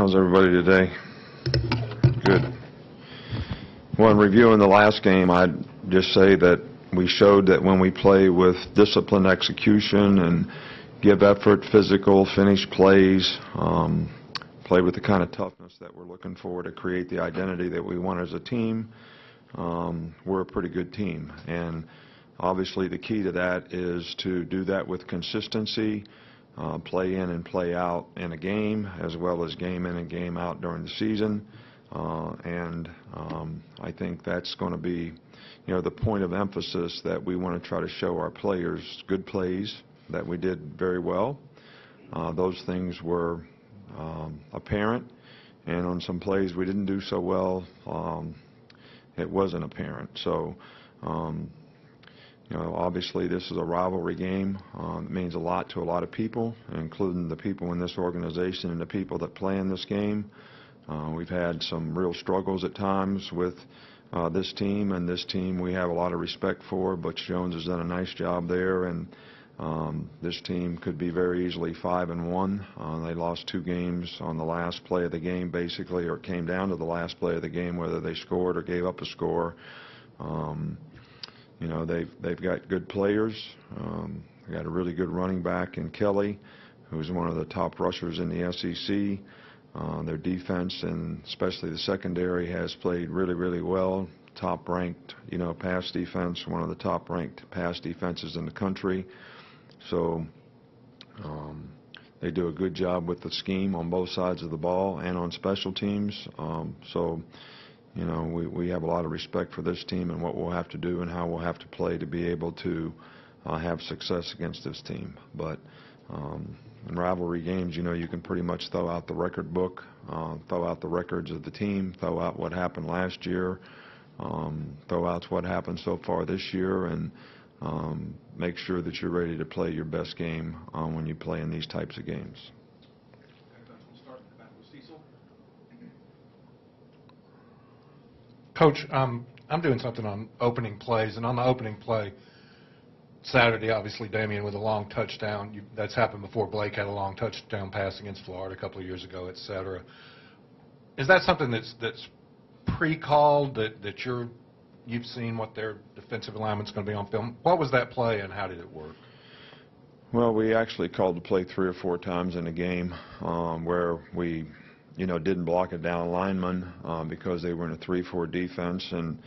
How's everybody today? Good. Well, in reviewing the last game, I'd just say that we showed that when we play with disciplined execution and give effort, physical, finish plays, play with the kind of toughness that we're looking for to create the identity that we want as a team, we're a pretty good team. And obviously the key to that is to do that with consistency, play in and play out in a game, as well as game in and game out during the season. I think that's going to be, the point of emphasis that we want to try to show our players. Good plays that we did very well. Those things were apparent, and on some plays we didn't do so well, it wasn't apparent. So, obviously this is a rivalry game. It means a lot to a lot of people, including the people in this organization and the people that play in this game. We've had some real struggles at times with this team, and this team we have a lot of respect for. Butch Jones has done a nice job there, and this team could be very easily 5-1. They lost 2 games on the last play of the game, basically, or it came down to the last play of the game, whether they scored or gave up a score. They've got good players. They got a really good running back in Kelly, who's one of the top rushers in the SEC. Their defense, and especially the secondary, has played really, really well. Top-ranked, pass defense, one of the top-ranked pass defenses in the country. So they do a good job with the scheme on both sides of the ball and on special teams. We have a lot of respect for this team and what we'll have to do and how we'll have to play to be able to have success against this team. But in rivalry games, you can pretty much throw out the record book, throw out the records of the team, throw out what happened last year, throw out what happened so far this year, and make sure that you're ready to play your best game when you play in these types of games. Coach, I'm doing something on opening plays, and on the opening play Saturday, obviously, Damian with a long touchdown. That's happened before. Blake had a long touchdown pass against Florida a couple of years ago, et cetera. Is that something that's pre-called, that you've seen what their defensive alignment's going to be on film? What was that play, and how did it work? Well, we actually called the play 3 or 4 times in a game where we didn't block a down lineman because they were in a 3-4 defense, and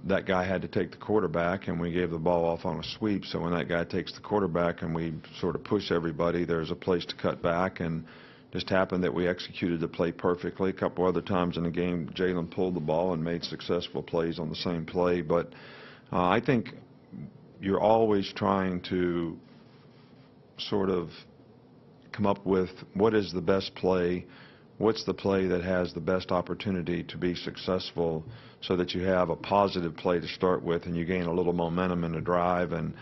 that guy had to take the quarterback, and we gave the ball off on a sweep. So when that guy takes the quarterback and we sort of push everybody, there's a place to cut back, and just happened that we executed the play perfectly. A couple other times in the game, Jalen pulled the ball and made successful plays on the same play. But I think you're always trying to sort of come up with what is the best play, what's the play that has the best opportunity to be successful, so that you have a positive play to start with and you gain a little momentum in the drive. And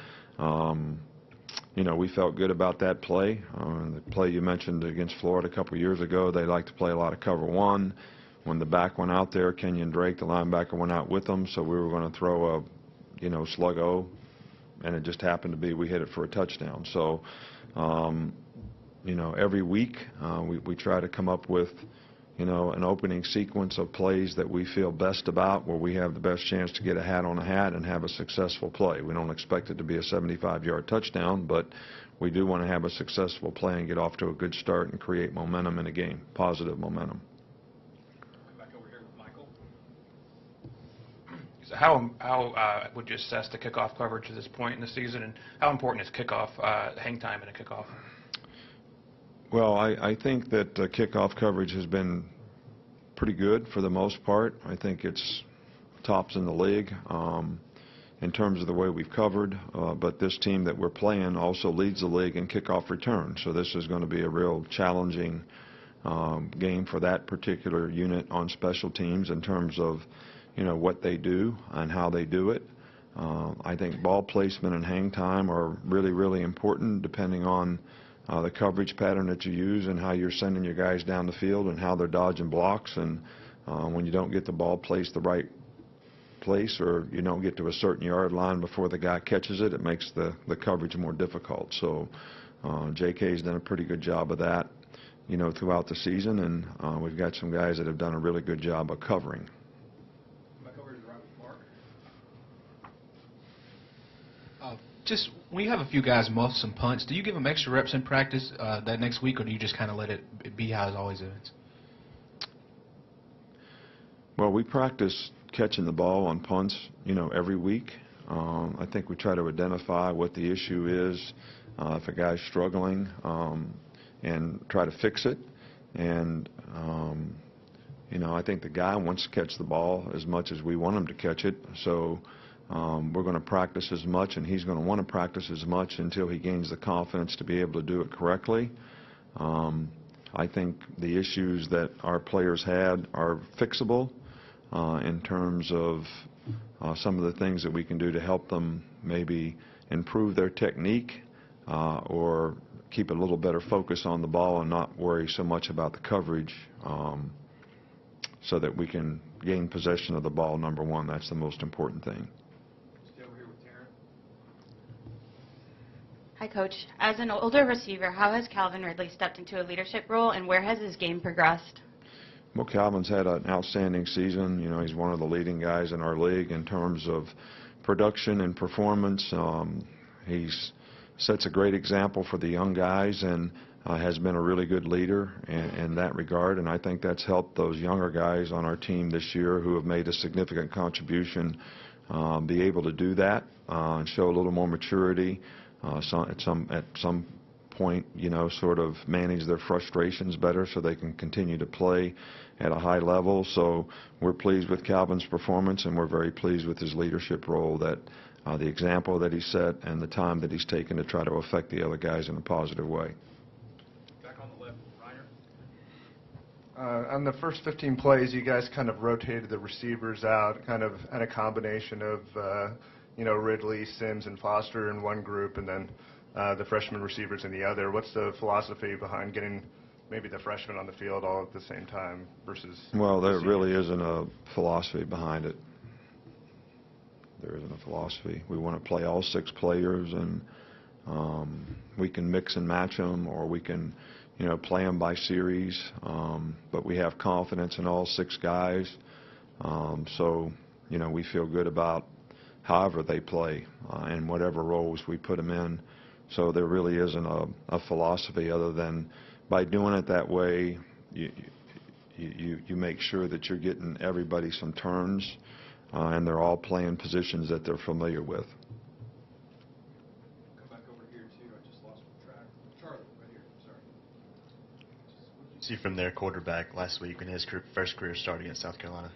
we felt good about that play. The play you mentioned against Florida a couple years ago, they like to play a lot of cover 1. When the back went out there, Kenyon Drake, the linebacker, went out with them, so we were going to throw a slug-o, and it just happened to be we hit it for a touchdown. So every week we try to come up with an opening sequence of plays that we feel best about, where we have the best chance to get a hat on a hat and have a successful play. We don't expect it to be a 75-yard touchdown, but we do want to have a successful play and get off to a good start and create momentum in a game, positive momentum. Come back over here with Michael. So how would you assess the kickoff coverage at this point in the season, and how important is kickoff hang time in a kickoff? Well, I think that kickoff coverage has been pretty good for the most part. I think it's tops in the league in terms of the way we've covered. But this team that we're playing also leads the league in kickoff return. So this is going to be a real challenging game for that particular unit on special teams in terms of what they do and how they do it. I think ball placement and hang time are really, really important, depending on the coverage pattern that you use and how you're sending your guys down the field and how they're dodging blocks. And when you don't get the ball placed the right place, or you don't get to a certain yard line before the guy catches it, it makes the coverage more difficult. So J.K.'s done a pretty good job of that. throughout the season, and we've got some guys that have done a really good job of covering. Back over to the right with Mark. Just when you have a few guys muff some punts, do you give them extra reps in practice that next week, or do you just kind of let it be how it always is? Well, we practice catching the ball on punts, every week. I think we try to identify what the issue is, if a guy's struggling, and try to fix it. And, I think the guy wants to catch the ball as much as we want him to catch it. So we're going to practice as much, and he's going to want to practice as much until he gains the confidence to be able to do it correctly. I think the issues that our players had are fixable in terms of some of the things that we can do to help them maybe improve their technique or keep a little better focus on the ball and not worry so much about the coverage, so that we can gain possession of the ball, number one. That's the most important thing. Stay over here with Taryn. Hi, Coach. As an older receiver, how has Calvin Ridley stepped into a leadership role, and where has his game progressed? Well, Calvin's had an outstanding season. He's one of the leading guys in our league in terms of production and performance. He's sets a great example for the young guys and has been a really good leader in that regard. And I think that's helped those younger guys on our team this year who have made a significant contribution be able to do that and show a little more maturity. At some point, sort of manage their frustrations better so they can continue to play at a high level. So we're pleased with Calvin's performance, and we're very pleased with his leadership role, that the example that he set and the time that he's taken to try to affect the other guys in a positive way. Back on the left with Reiner. On the first 15 plays, you guys kind of rotated the receivers out, kind of in a combination of, Ridley, Sims, and Foster in one group, and then the freshman receivers in the other. What's the philosophy behind getting maybe the freshmen on the field all at the same time versus... Well, there really isn't a philosophy behind it. There isn't a philosophy. We want to play all 6 players, and we can mix and match them, or we can, play them by series. But we have confidence in all 6 guys. So, we feel good about however they play and whatever roles we put them in. So there really isn't a philosophy other than by doing it that way, you make sure that you're getting everybody some turns, and they're all playing positions that they're familiar with. Come back over here too. I just lost track. Charlie, right here. Sorry. See from their quarterback last week in his first career start against South Carolina?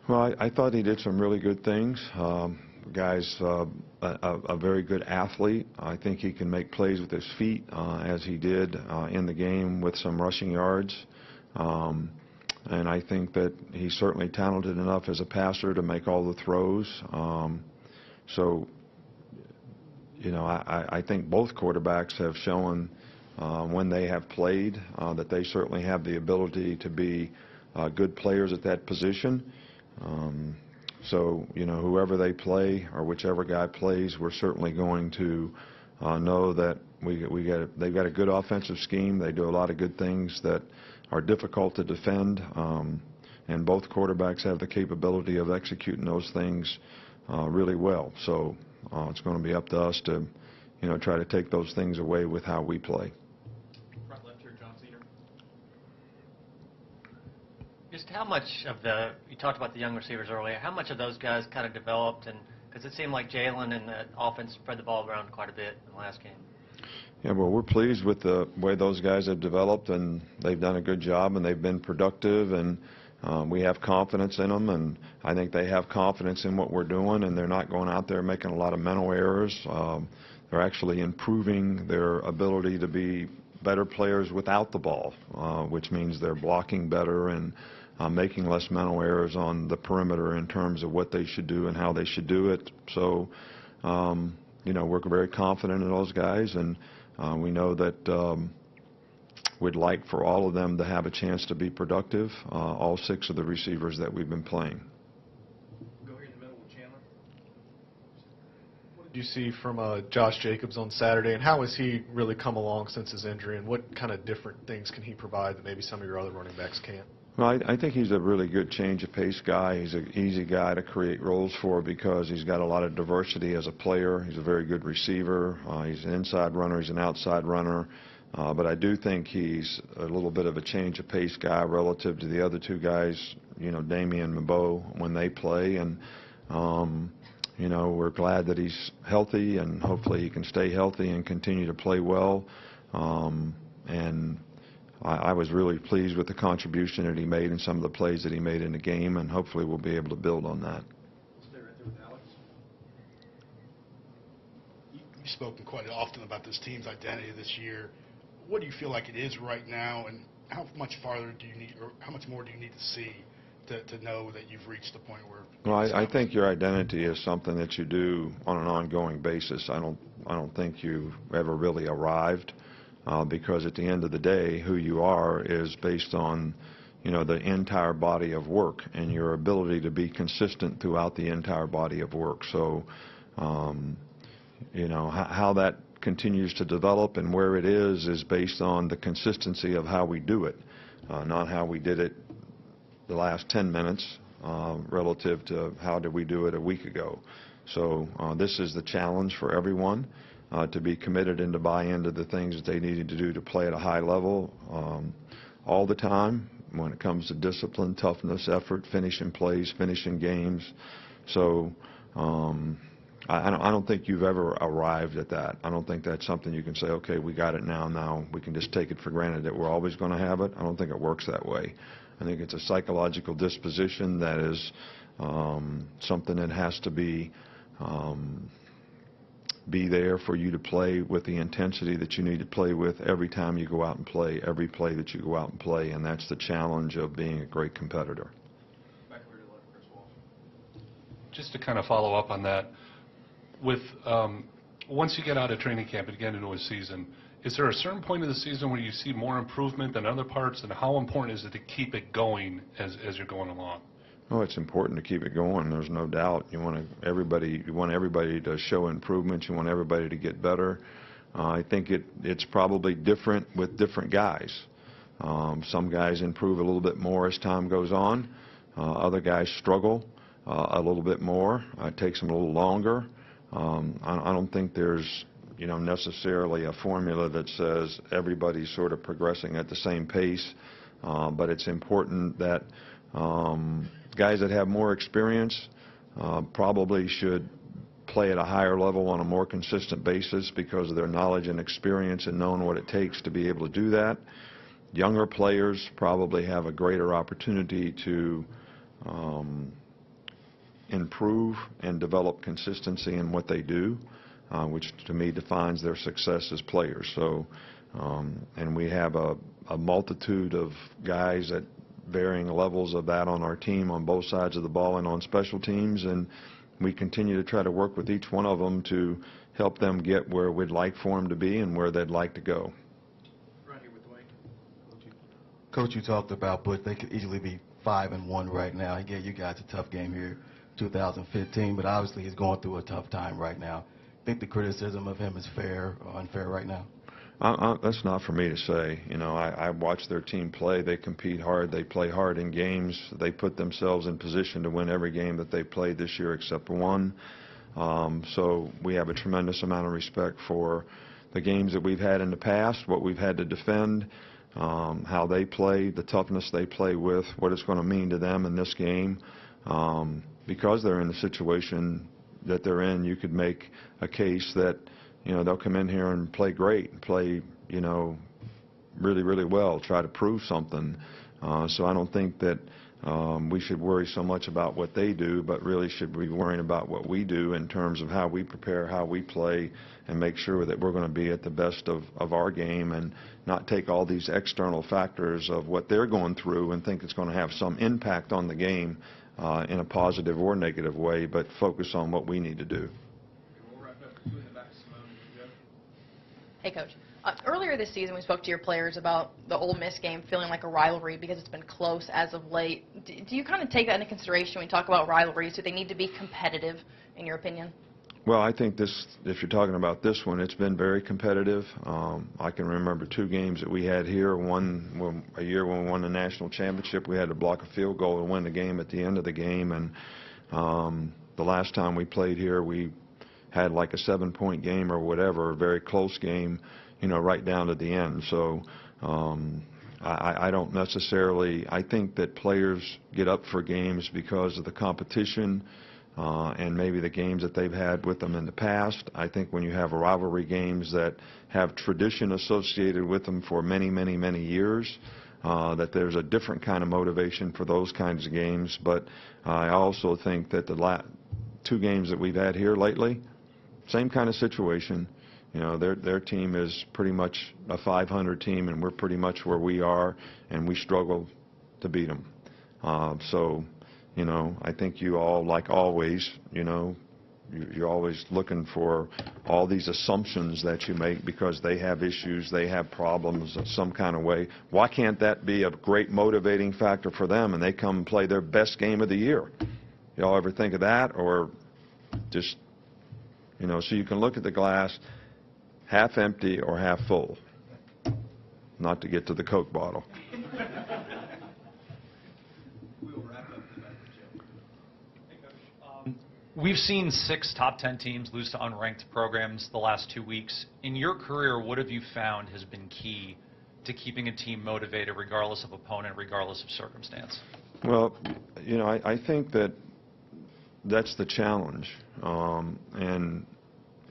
Well, I thought he did some really good things. The guy's a very good athlete. I think he can make plays with his feet, as he did in the game with some rushing yards. And I think that he's certainly talented enough as a passer to make all the throws. So, I think both quarterbacks have shown when they have played that they certainly have the ability to be good players at that position. So, whoever they play or whichever guy plays, we're certainly going to know that they've got a good offensive scheme. They do a lot of good things that are difficult to defend, and both quarterbacks have the capability of executing those things really well. So it's going to be up to us to, try to take those things away with how we play. Front left here, John Cedar. Just how much of you talked about the young receivers earlier, how much of those guys kind of developed, and because it seemed like Jalen and the offense spread the ball around quite a bit in the last game? Yeah, well, we're pleased with the way those guys have developed, and they've done a good job, and they've been productive, and we have confidence in them, and I think they have confidence in what we're doing, and they're not going out there making a lot of mental errors. They're actually improving their ability to be better players without the ball, which means they're blocking better and making less mental errors on the perimeter in terms of what they should do and how they should do it. So, we're very confident in those guys, and we know that we'd like for all of them to have a chance to be productive, all 6 of the receivers that we've been playing. Go here in the middle with Chandler. What did you see from Josh Jacobs on Saturday, and how has he really come along since his injury, and what kind of different things can he provide that maybe some of your other running backs can't? Well, I think he's a really good change of pace guy. He's an easy guy to create roles for because he's got a lot of diversity as a player. He's a very good receiver. He's an inside runner. He's an outside runner. But I do think he's a little bit of a change of pace guy relative to the other two guys, you know, Damian and Mabo, when they play. And, you know, we're glad that he's healthy, and hopefully he can stay healthy and continue to play well. And I was really pleased with the contribution that he made and some of the plays that he made in the game, and hopefully we'll be able to build on that. We'll stay right there with Alex. You've spoken quite often about this team's identity this year. What do you feel like it is right now, and how much farther do you need, or how much more do you need to see to know that you've reached the point where? Well, I think your identity is something that you do on an ongoing basis. I don't think you've ever really arrived. Because at the end of the day, who you are is based on, you know, the entire body of work and your ability to be consistent throughout the entire body of work. So, you know, how that continues to develop and where it is based on the consistency of how we do it, not how we did it the last 10 minutes relative to how did we do it a week ago. So this is the challenge for everyone. To be committed and to buy into the things that they needed to do to play at a high level all the time when it comes to discipline, toughness, effort, finishing plays, finishing games. So I don't think you've ever arrived at that. I don't think that's something you can say, okay, we got it now we can just take it for granted that we're always going to have it. I don't think it works that way. I think it's a psychological disposition that is something that has to be there for you to play with the intensity that you need to play with every time you go out and play, every play that you go out and play, and that's the challenge of being a great competitor. Back over to the left, Chris Walsh. Just to kind of follow up on that, with once you get out of training camp and get into a season, is there a certain point of the season where you see more improvement than other parts, and how important is it to keep it going as you're going along? Oh, it's important to keep it going. There's no doubt. You want everybody to show improvements. You want everybody to get better. I think it's probably different with different guys. Some guys improve a little bit more as time goes on. Other guys struggle a little bit more. It takes them a little longer. I don't think there's, you know, necessarily a formula that says everybody's sort of progressing at the same pace. But it's important that guys that have more experience probably should play at a higher level on a more consistent basis because of their knowledge and experience and knowing what it takes to be able to do that. Younger players probably have a greater opportunity to improve and develop consistency in what they do, which to me defines their success as players. So, and we have a multitude of guys at varying levels of that on our team on both sides of the ball and on special teams, and we continue to try to work with each one of them to help them get where we'd like for them to be and where they'd like to go. Right here with Dwayne. Coach, you talked about Butch. They could easily be 5-1 right now. He gave you guys a tough game here, 2015, but obviously he's going through a tough time right now. Think the criticism of him is fair or unfair right now? That's not for me to say. You know, I watch their team play. They compete hard. They play hard in games. They put themselves in position to win every game that they played this year except one. So we have a tremendous amount of respect for the games that we've had in the past, what we've had to defend, how they play, the toughness they play with, what it's going to mean to them in this game. Because they're in the situation that they're in, you could make a case that, you know, they'll come in here and play great, play, you know, really, really well, try to prove something. So I don't think that we should worry so much about what they do, but really should be worrying about what we do in terms of how we prepare, how we play, and make sure that we're going to be at the best of our game and not take all these external factors of what they're going through and think it's going to have some impact on the game in a positive or negative way, but focus on what we need to do. Hey, Coach. Earlier this season, we spoke to your players about the Ole Miss game feeling like a rivalry because it's been close as of late. Do you kind of take that into consideration when you talk about rivalries? Do they need to be competitive, in your opinion? Well, I think this, if you're talking about this one, it's been very competitive. I can remember 2 games that we had here. One, a year when we won the national championship, we had to block a field goal and win the game at the end of the game. And the last time we played here, we had like a 7-point game or whatever, a very close game, you know, right down to the end. So I don't necessarily, I think that players get up for games because of the competition and maybe the games that they've had with them in the past. I think when you have rivalry games that have tradition associated with them for many, many, many years, that there's a different kind of motivation for those kinds of games. But I also think that the 2 games that we've had here lately, same kind of situation. You know, their team is pretty much a 500 team, and we're pretty much where we are, and we struggle to beat them. So, you know, I think you all, like always, you know, you're always looking for all these assumptions that you make because they have issues, they have problems in some kind of way. Why can't that be a great motivating factor for them and they come and play their best game of the year? Y'all ever think of that? Or just, you know, so you can look at the glass half empty or half full, not to get to the Coke bottle. We've seen 6 top 10 teams lose to unranked programs the last 2 weeks. In your career, what have you found has been key to keeping a team motivated regardless of opponent, regardless of circumstance? Well, you know, I think that that's the challenge. And,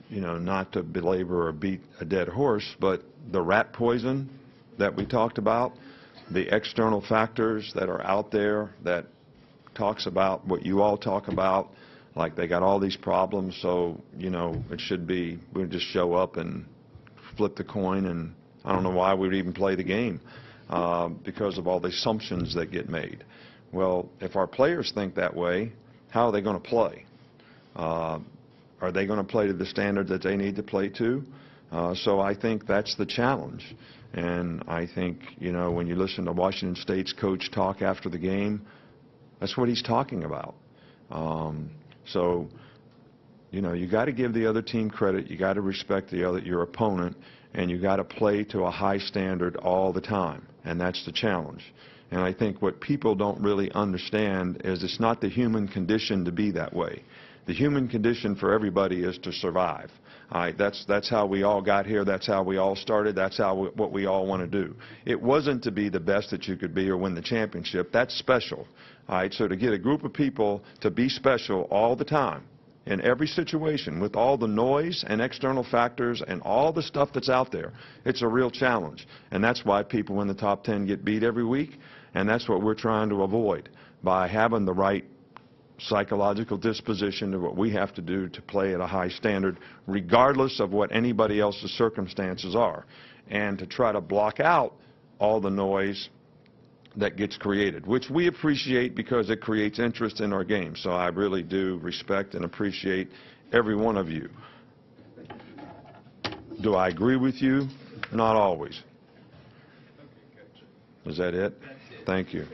you know, not to belabor or beat a dead horse, but the rat poison that we talked about, the external factors that are out there that talks about what you all talk about, like they got all these problems, so, you know, it should be, we just show up and flip the coin, and I don't know why we would even play the game because of all the assumptions that get made. Well, if our players think that way, how are they going to play? Are they going to play to the standard that they need to play to? So I think that's the challenge. And I think, you know, when you listen to Washington State's coach talk after the game, that's what he's talking about. So, you know, you got to give the other team credit. You got to respect your opponent, and you got to play to a high standard all the time. And that's the challenge. And I think what people don't really understand is it's not the human condition to be that way. The human condition for everybody is to survive. All right, that's how we all got here. That's how we all started. That's what we all want to do. It wasn't to be the best that you could be or win the championship. That's special. All right, so to get a group of people to be special all the time in every situation with all the noise and external factors and all the stuff that's out there, it's a real challenge. And that's why people in the top 10 get beat every week, and that's what we're trying to avoid by having the right psychological disposition of what we have to do to play at a high standard regardless of what anybody else's circumstances are, and to try to block out all the noise that gets created, which we appreciate because it creates interest in our game. So I really do respect and appreciate every one of you. Do I agree with you? Not always. Is that it? Thank you.